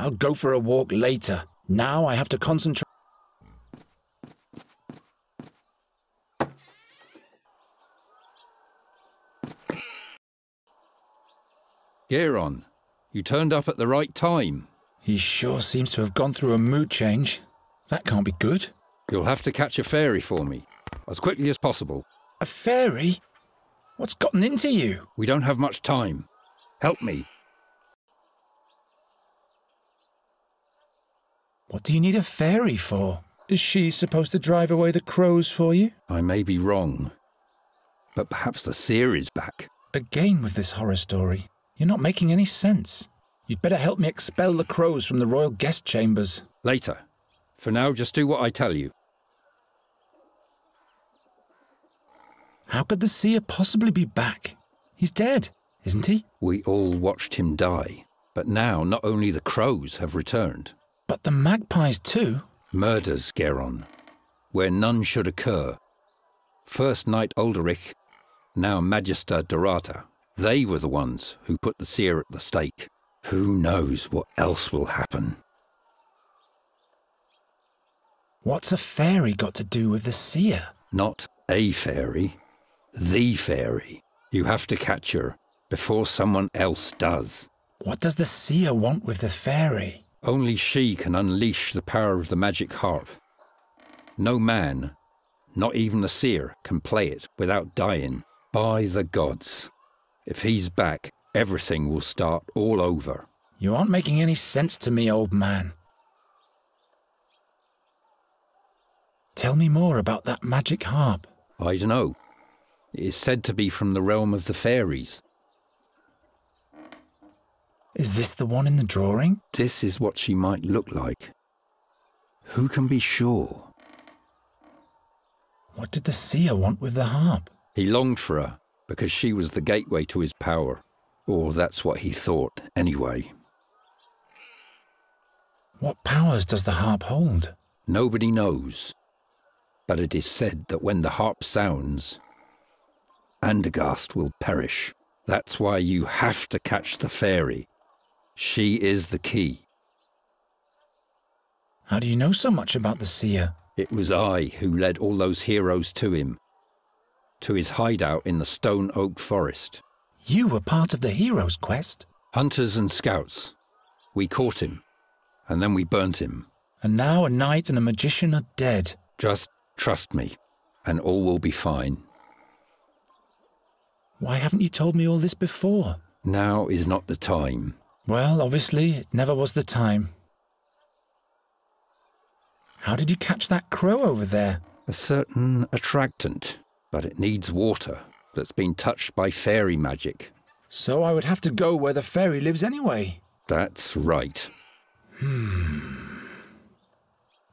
I'll go for a walk later. Now I have to concentrate. Geron, you turned up at the right time. He sure seems to have gone through a mood change. That can't be good. You'll have to catch a fairy for me, as quickly as possible. A fairy? What's gotten into you? We don't have much time. Help me. What do you need a fairy for? Is she supposed to drive away the crows for you? I may be wrong, but perhaps the seer is back. Again with this horror story. You're not making any sense. You'd better help me expel the crows from the royal guest chambers. Later. For now, just do what I tell you. How could the seer possibly be back? He's dead, isn't he? We all watched him die, but now not only the crows have returned. But the magpies too? Murders, Geron, where none should occur. First Knight Ulderich, now Magister Dorata. They were the ones who put the seer at the stake. Who knows what else will happen? What's a fairy got to do with the seer? Not a fairy, the fairy. You have to catch her before someone else does. What does the seer want with the fairy? Only she can unleash the power of the magic harp. No man, not even the seer, can play it without dying. By the gods. If he's back, everything will start all over. You aren't making any sense to me, old man. Tell me more about that magic harp. I don't know. It is said to be from the realm of the fairies. Is this the one in the drawing? This is what she might look like. Who can be sure? What did the seer want with the harp? He longed for her because she was the gateway to his power. Or that's what he thought, anyway. What powers does the harp hold? Nobody knows. But it is said that when the harp sounds, Andergast will perish. That's why you have to catch the fairy. She is the key. How do you know so much about the seer? It was I who led all those heroes to him, to his hideout in the Stone Oak Forest. You were part of the hero's quest? Hunters and scouts. We caught him, and then we burnt him. And now a knight and a magician are dead. Just trust me, and all will be fine. Why haven't you told me all this before? Now is not the time. Well, obviously, it never was the time. How did you catch that crow over there? A certain attractant, but it needs water that's been touched by fairy magic. So I would have to go where the fairy lives anyway. That's right.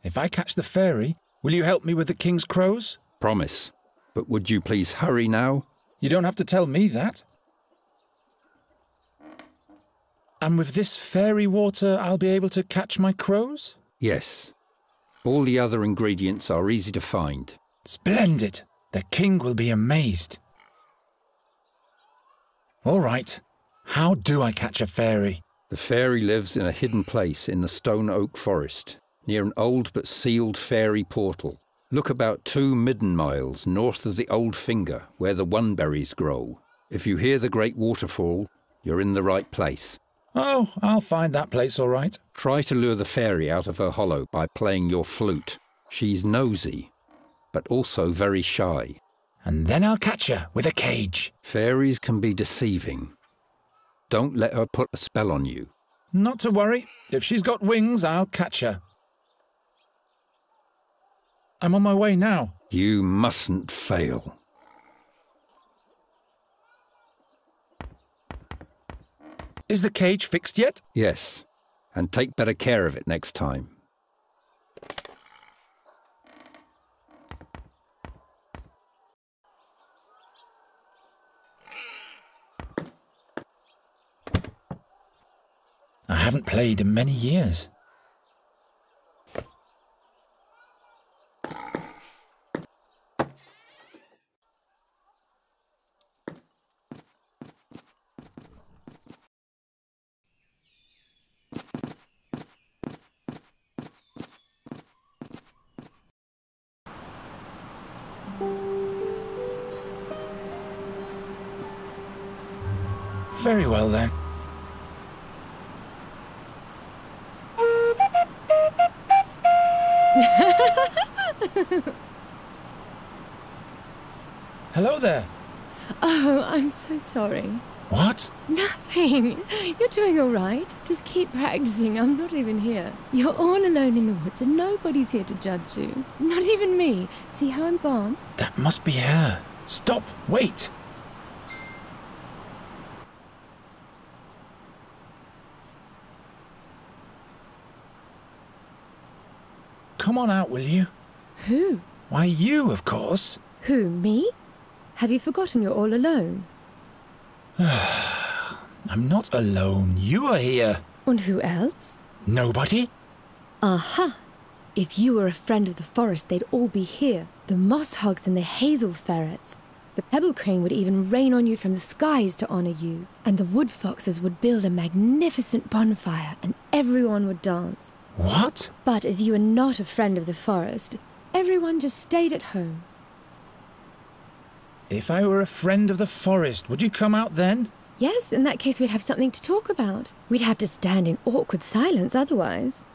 If I catch the fairy, will you help me with the king's crows? Promise. But would you please hurry now? You don't have to tell me that. And with this fairy water, I'll be able to catch my crows? Yes. All the other ingredients are easy to find. Splendid! The king will be amazed. All right. How do I catch a fairy? The fairy lives in a hidden place in the Stone Oak Forest, near an old but sealed fairy portal. Look about 2 midden miles north of the Old Finger, where the oneberries grow. If you hear the great waterfall, you're in the right place. Oh, I'll find that place all right. Try to lure the fairy out of her hollow by playing your flute. She's nosy, but also very shy. And then I'll catch her with a cage. Fairies can be deceiving. Don't let her put a spell on you. Not to worry. If she's got wings, I'll catch her. I'm on my way now. You mustn't fail. Is the cage fixed yet? Yes, and take better care of it next time. I haven't played in many years. Very well then. Hello there. Oh, I'm so sorry. What? Nothing. You're doing all right. Just keep practicing. I'm not even here. You're all alone in the woods and nobody's here to judge you. Not even me. See how I'm gone? That must be her. Stop. Wait. Come on out, will you? Who? Why, you, of course. Who, me? Have you forgotten you're all alone? I'm not alone. You are here. And who else? Nobody? Aha! If you were a friend of the forest, they'd all be here. The moss hogs and the hazel ferrets. The pebble crane would even rain on you from the skies to honor you. And the wood foxes would build a magnificent bonfire and everyone would dance. What? But as you are not a friend of the forest, everyone just stayed at home. If I were a friend of the forest, would you come out then? Yes, in that case we'd have something to talk about. We'd have to stand in awkward silence otherwise.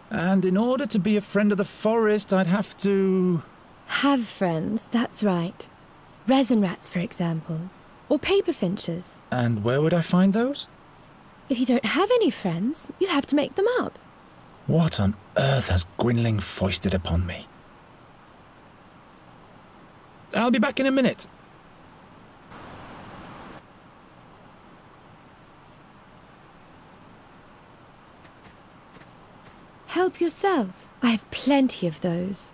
And in order to be a friend of the forest, I'd have to... Have friends, that's right. Resin rats, for example. Or paper finches. And where would I find those? If you don't have any friends, you'll have to make them up. What on earth has Gwynling foisted upon me? I'll be back in a minute. Help yourself. I have plenty of those.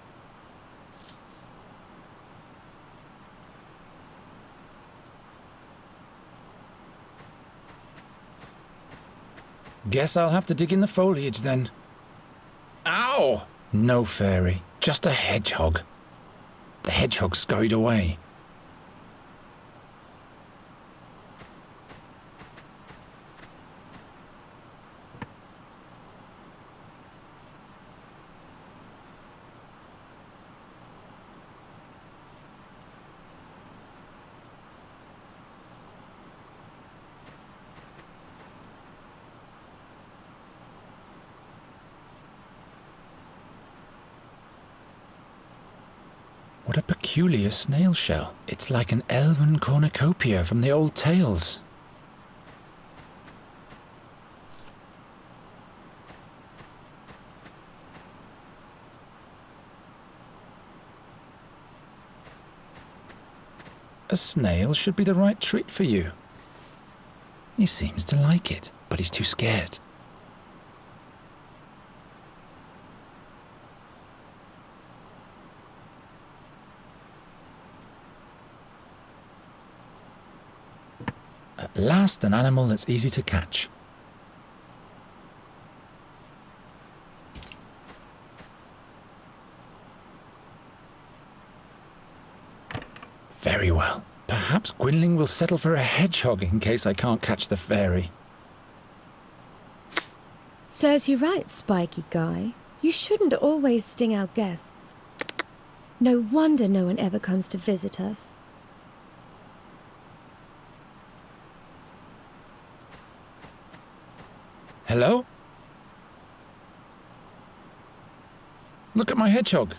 Guess I'll have to dig in the foliage then. Ow! No fairy, just a hedgehog. The hedgehog scurried away. What a peculiar snail shell. It's like an elven cornucopia from the old tales. A snail should be the right treat for you. He seems to like it, but he's too scared. At last, an animal that's easy to catch. Very well. Perhaps Gwynling will settle for a hedgehog in case I can't catch the fairy. Serves you right, spiky guy. You shouldn't always sting our guests. No wonder no one ever comes to visit us. Hello? Look at my hedgehog.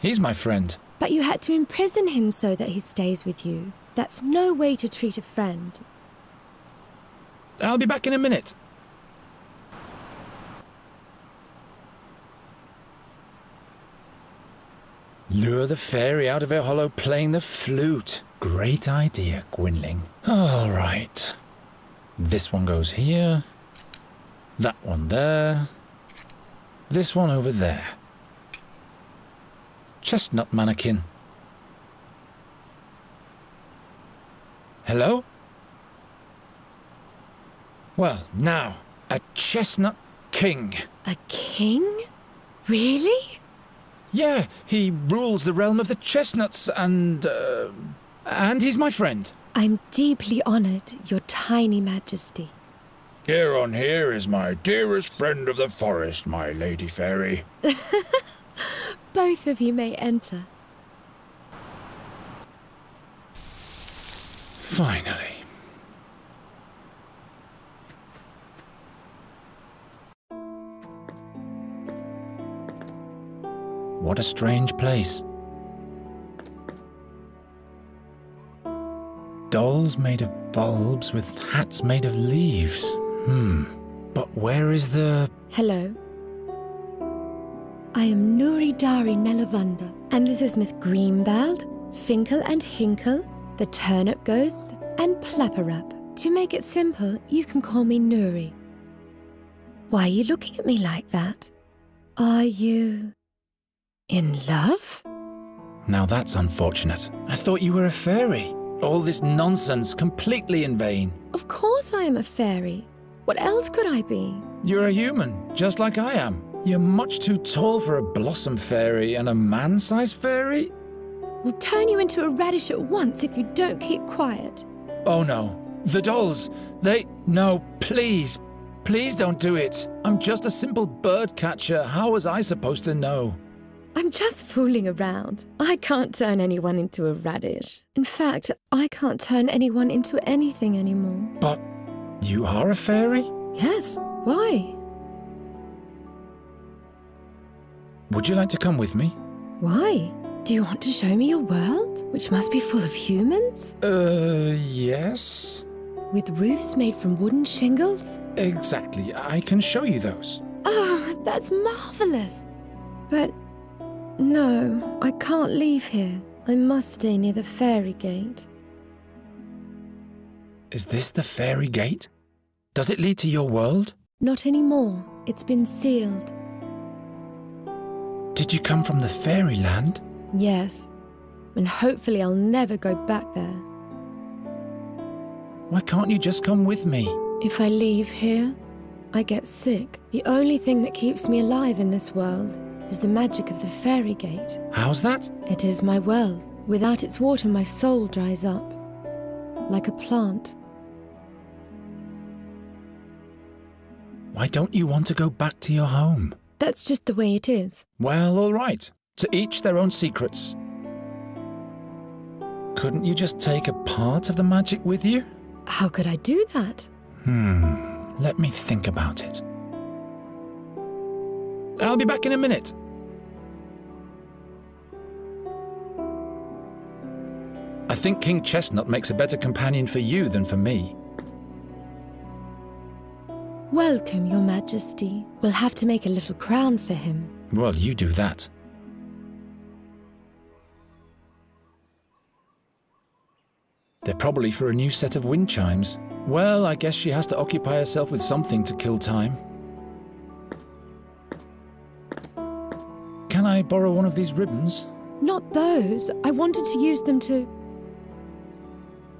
He's my friend. But you had to imprison him so that he stays with you. That's no way to treat a friend. I'll be back in a minute. Lure the fairy out of her hollow playing the flute. Great idea, Gwynling. All right. This one goes here. That one there. This one over there. Chestnut mannequin. Hello? Well, now, a chestnut king. A king? Really? Yeah, he rules the realm of the chestnuts and he's my friend. I'm deeply honored, your tiny majesty. Here on here is my dearest friend of the forest, my lady fairy. Both of you may enter. Finally. what a strange place. Dolls made of bulbs with hats made of leaves. But where is the... Hello. I am Nuri Dari Nelavanda, and this is Miss Greenbald, Finkel and Hinkle, the Turnip Ghosts, and Plapperap. To make it simple, you can call me Nuri. Why are you looking at me like that? Are you... in love? Now that's unfortunate. I thought you were a fairy. All this nonsense, completely in vain. Of course I am a fairy. What else could I be? You're a human, just like I am. You're much too tall for a blossom fairy and a man-sized fairy. We'll turn you into a radish at once if you don't keep quiet. Oh no. The dolls, they... No, please. Please don't do it. I'm just a simple bird catcher. How was I supposed to know? I'm just fooling around. I can't turn anyone into a radish. In fact, I can't turn anyone into anything anymore. But you are a fairy? Yes. Why? Would you like to come with me? Why? Do you want to show me your world, which must be full of humans? Yes. With roofs made from wooden shingles? Exactly. I can show you those. Oh, that's marvelous. But no, I can't leave here. I must stay near the fairy gate. Is this the fairy gate? Does it lead to your world? Not anymore. It's been sealed. Did you come from the fairyland? Yes. And hopefully I'll never go back there. Why can't you just come with me? If I leave here, I get sick. The only thing that keeps me alive in this world is the magic of the fairy gate. How's that? It is my well. Without its water, my soul dries up. Like a plant. Why don't you want to go back to your home? That's just the way it is. Well, all right. To each their own secrets. Couldn't you just take a part of the magic with you? How could I do that? Let me think about it. I'll be back in a minute. I think King Chestnut makes a better companion for you than for me. Welcome, Your Majesty. We'll have to make a little crown for him. Well, you do that. They're probably for a new set of wind chimes. Well, I guess she has to occupy herself with something to kill time. Can I borrow one of these ribbons? Not those. I wanted to use them to...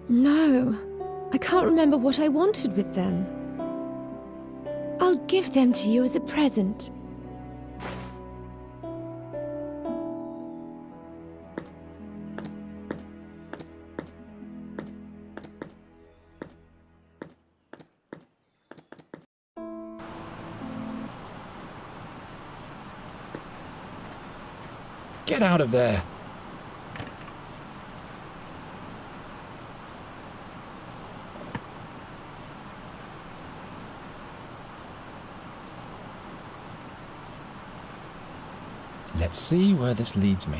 No, I can't remember what I wanted with them. I'll give them to you as a present. Get out of there! Let's see where this leads me.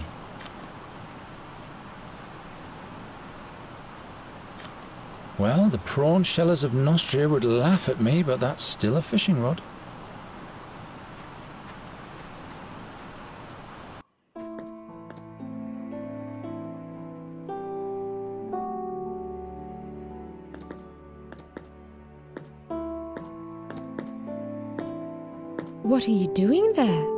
Well, the prawn shellers of Nostria would laugh at me, but that's still a fishing rod. What are you doing there?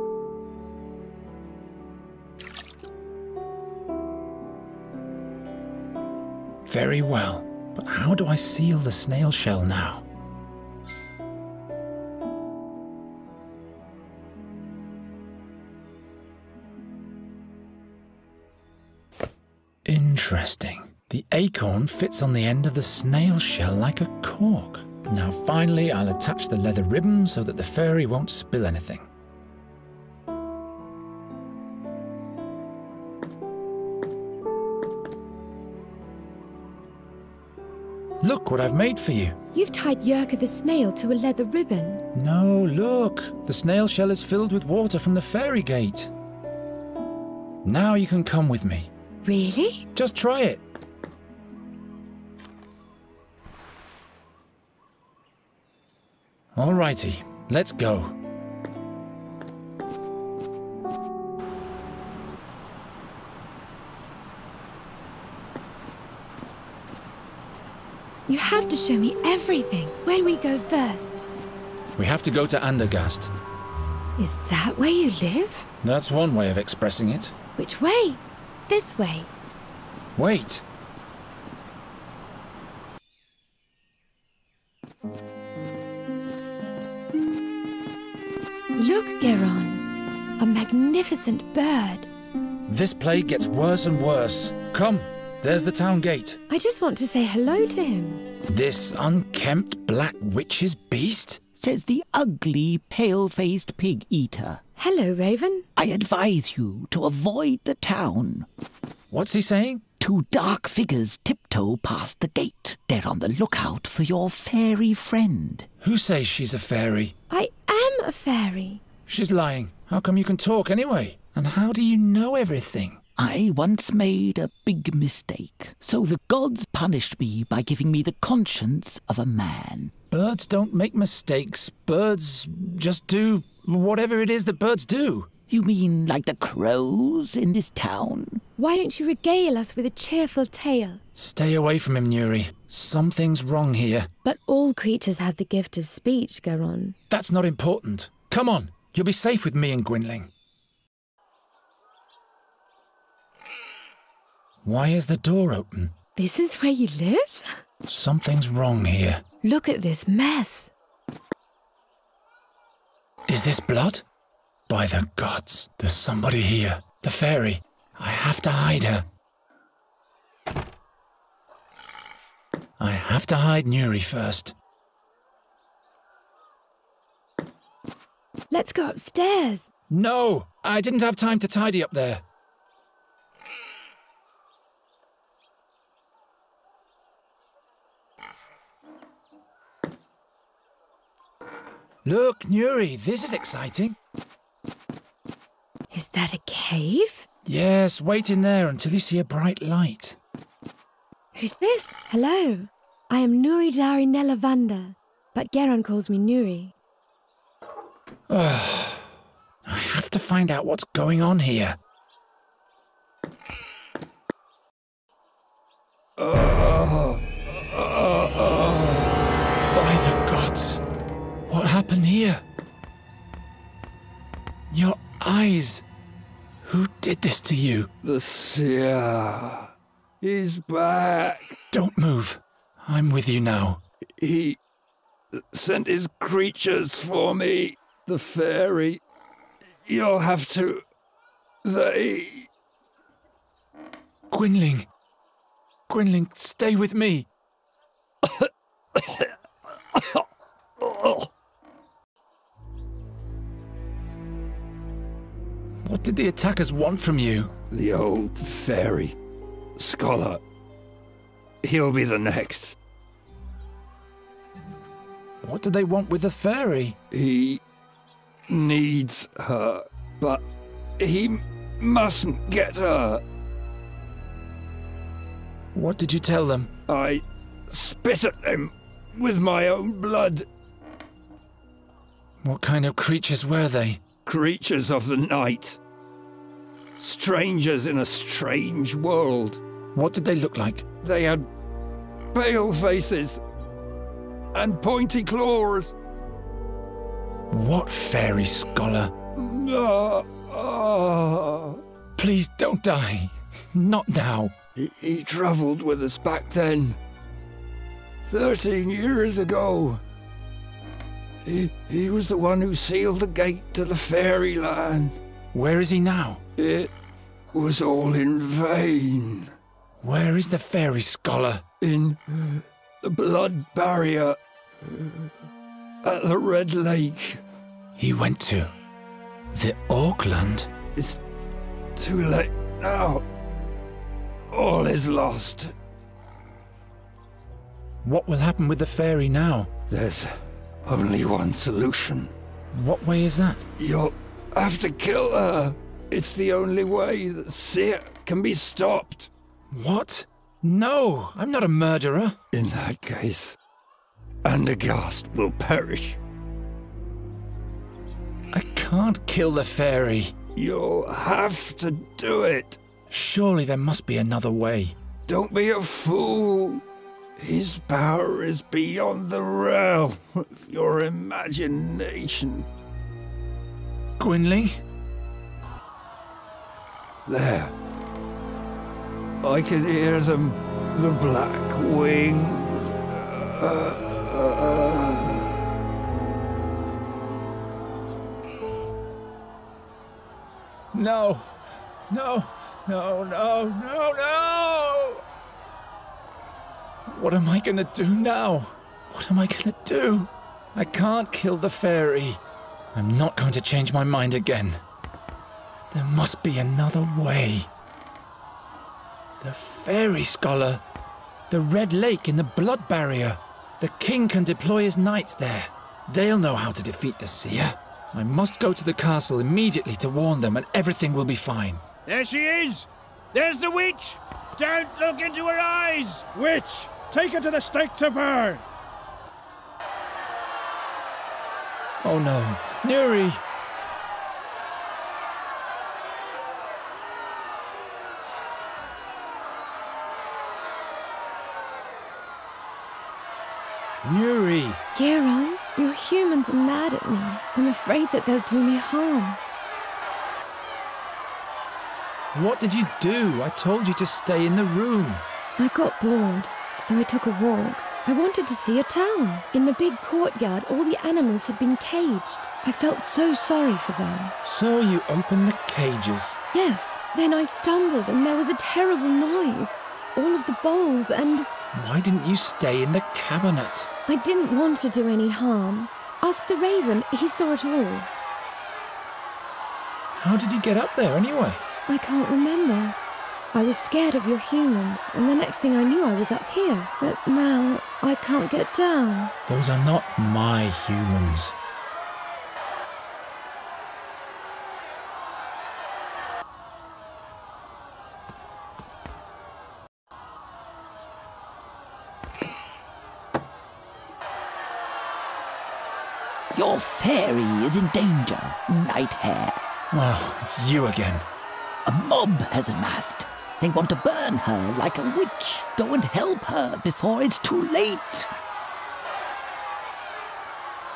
Very well, but how do I seal the snail shell now? Interesting. The acorn fits on the end of the snail shell like a cork. Now finally I'll attach the leather ribbon so that the fairy won't spill anything. Look what I've made for you. You've tied Yerka the snail to a leather ribbon. No, look. The snail shell is filled with water from the fairy gate. Now you can come with me. Really? Just try it. Alrighty, let's go. You have to show me everything. Where do we go first? We have to go to Andergast. Is that where you live? That's one way of expressing it. Which way? This way. Wait. Look, Geron. A magnificent bird. This plague gets worse and worse. Come, there's the town gate. I just want to say hello to him. This unkempt black witch's beast? Says the ugly, pale-faced pig-eater. Hello, Raven. I advise you to avoid the town. What's he saying? Two dark figures tiptoe past the gate. They're on the lookout for your fairy friend. Who says she's a fairy? I am a fairy. She's lying. How come you can talk anyway? And how do you know everything? I once made a big mistake, so the gods punished me by giving me the conscience of a man. Birds don't make mistakes. Birds just do whatever it is that birds do. You mean like the crows in this town? Why don't you regale us with a cheerful tale? Stay away from him, Nuri. Something's wrong here. But all creatures have the gift of speech, Geron. That's not important. Come on, you'll be safe with me and Gwynling. Why is the door open? This is where you live? Something's wrong here. Look at this mess. Is this blood? By the gods, there's somebody here. The fairy. I have to hide her. I have to hide Nuri first. Let's go upstairs. No! I didn't have time to tidy up there. Look, Nuri, this is exciting. Is that a cave? Yes, wait in there until you see a bright light. Who's this? Hello. I am Nuri Dari Nelavanda, but Geron calls me Nuri. I have to find out what's going on here. By the gods, what happened here? Your eyes. Who did this to you? The seer. He's back. Don't move. I'm with you now. He sent his creatures for me. The fairy. You'll have to... They... Gwynling. Gwynling, stay with me. What did the attackers want from you? The old fairy. Scholar. He'll be the next. What do they want with the fairy? He needs her, but he mustn't get her. What did you tell them? I spit at them with my own blood. What kind of creatures were they? Creatures of the night. Strangers in a strange world. What did they look like? They had pale faces and pointy claws. What fairy, scholar? Please don't die. Not now. He travelled with us back then. 13 years ago. He was the one who sealed the gate to the fairyland. Where is he now? It was all in vain. Where is the fairy, scholar? In the blood barrier at the Red Lake. He went to the Auckland? It's too late now. All is lost. What will happen with the fairy now? There's only one solution. What way is that? You'll have to kill her. It's the only way that Seer can be stopped. What? No, I'm not a murderer. In that case, Andergast will perish. I can't kill the fairy. You'll have to do it. Surely there must be another way. Don't be a fool. His power is beyond the realm of your imagination. Gwynling? There. I can hear them, the black wings. No, no, no, no, no, no! What am I gonna do now? What am I gonna do? I can't kill the fairy. I'm not going to change my mind again. There must be another way. The fairy scholar. The Red Lake in the blood barrier. The king can deploy his knights there. They'll know how to defeat the seer. I must go to the castle immediately to warn them, and everything will be fine. There she is! There's the witch! Don't look into her eyes! Witch, take her to the stake to burn! Oh no, Nuri! Nuri! Geron, your humans are mad at me. I'm afraid that they'll do me harm. What did you do? I told you to stay in the room. I got bored, so I took a walk. I wanted to see a town. In the big courtyard, all the animals had been caged. I felt so sorry for them. So you opened the cages. Yes, then I stumbled and there was a terrible noise. All of the bowls and... Why didn't you stay in the cabinet? I didn't want to do any harm. Ask the raven, he saw it all. How did you get up there anyway? I can't remember. I was scared of your humans, and the next thing I knew I was up here. But now, I can't get down. Those are not my humans. Your fairy is in danger, Night Hare. Oh, it's you again. A mob has amassed. They want to burn her like a witch. Go and help her before it's too late.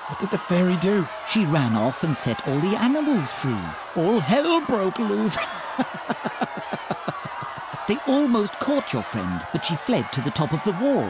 What did the fairy do? She ran off and set all the animals free. All hell broke loose. They almost caught your friend, but she fled to the top of the wall.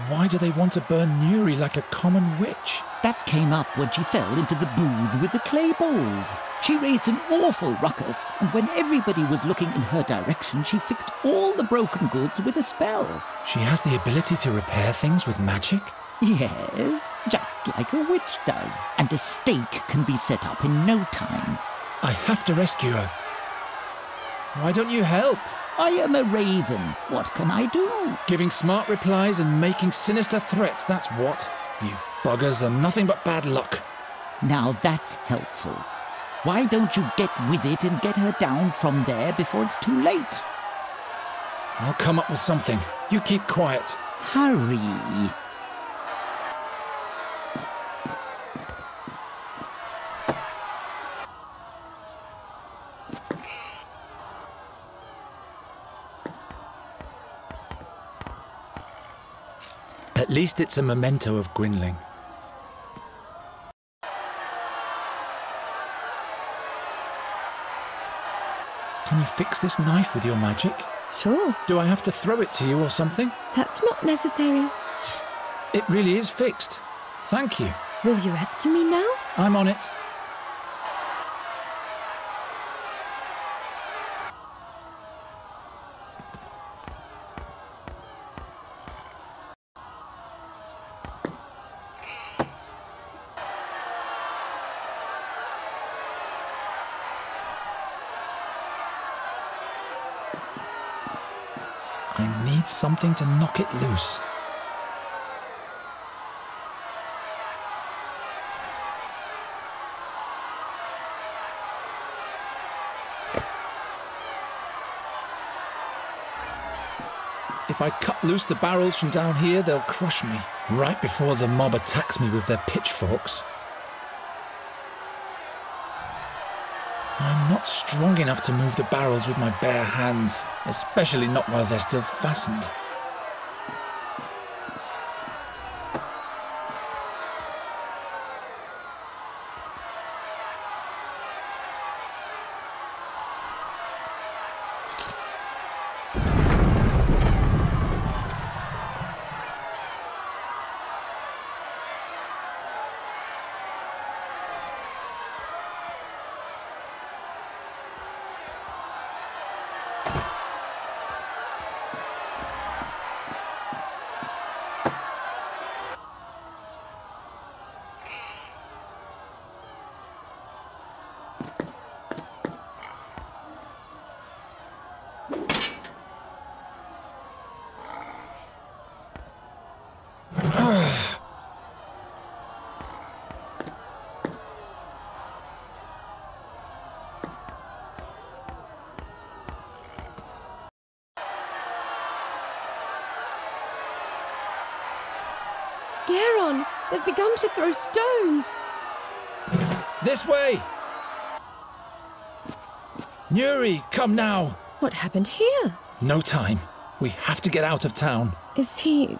Why do they want to burn Nuri like a common witch? That came up when she fell into the booth with the clay bowls. She raised an awful ruckus, and when everybody was looking in her direction, she fixed all the broken goods with a spell. She has the ability to repair things with magic? Yes, just like a witch does. And a stake can be set up in no time. I have to rescue her. Why don't you help? I am a raven. What can I do? Giving smart replies and making sinister threats, that's what. You buggers are nothing but bad luck. Now that's helpful. Why don't you get with it and get her down from there before it's too late? I'll come up with something. You keep quiet. Hurry. At least it's a memento of Gwynling. Can you fix this knife with your magic? Sure, Do I have to throw it to you or something? that's not necessary. It really is fixed. Thank you. Will you rescue me now? I'm on it. I need something to knock it loose. If I cut loose the barrels from down here, they'll crush me, right before the mob attacks me with their pitchforks. I'm not strong enough to move the barrels with my bare hands, especially not while they're still fastened. Garon, they've begun to throw stones. This way! Nuri, come now! What happened here? No time. We have to get out of town. Is he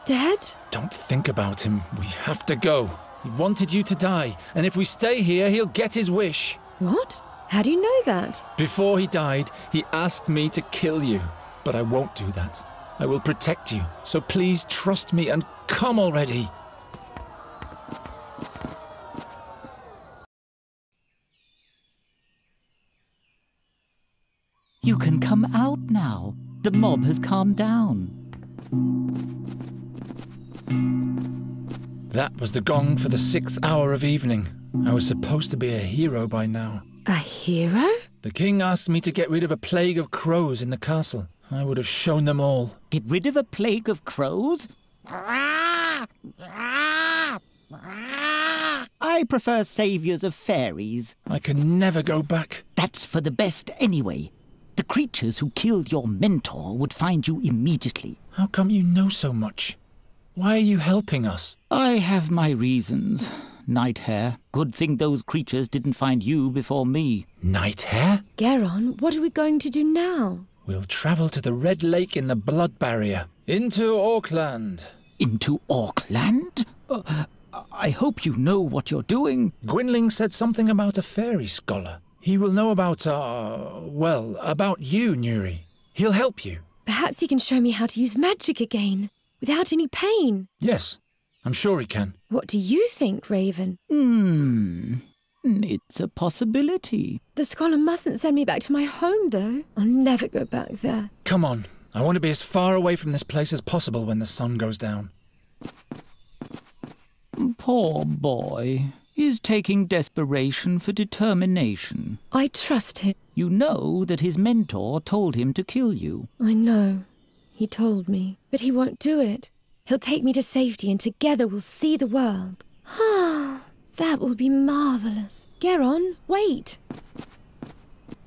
dead? Don't think about him. We have to go. He wanted you to die, and if we stay here, he'll get his wish. What? How do you know that? Before he died, he asked me to kill you, but I won't do that. I will protect you, so please trust me and come already. You can come out now. The mob has calmed down. That was the gong for the 6th hour of evening. I was supposed to be a hero by now. A hero? The king asked me to get rid of a plague of crows in the castle. I would have shown them all. Get rid of a plague of crows? I prefer saviours of fairies. I can never go back. That's for the best anyway. The creatures who killed your mentor would find you immediately. How come you know so much? Why are you helping us? I have my reasons. Night Hare. Good thing those creatures didn't find you before me. Night Hare? Garon, what are we going to do now? We'll travel to the Red Lake in the Blood Barrier. Into Auckland. Into Auckland? I hope you know what you're doing. Gwynling said something about a fairy scholar. He will know about, about you, Nuri. He'll help you. Perhaps he can show me how to use magic again, without any pain. Yes, I'm sure he can. What do you think, Raven? It's a possibility. The scholar mustn't send me back to my home, though. I'll never go back there. Come on. I want to be as far away from this place as possible when the sun goes down. Poor boy. He's taking desperation for determination. I trust him. You know that his mentor told him to kill you. I know. He told me. But he won't do it. He'll take me to safety and together we'll see the world. Ah, that will be marvellous. Garon, wait.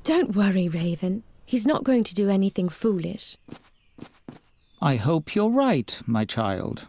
Don't worry, Raven. He's not going to do anything foolish. I hope you're right, my child.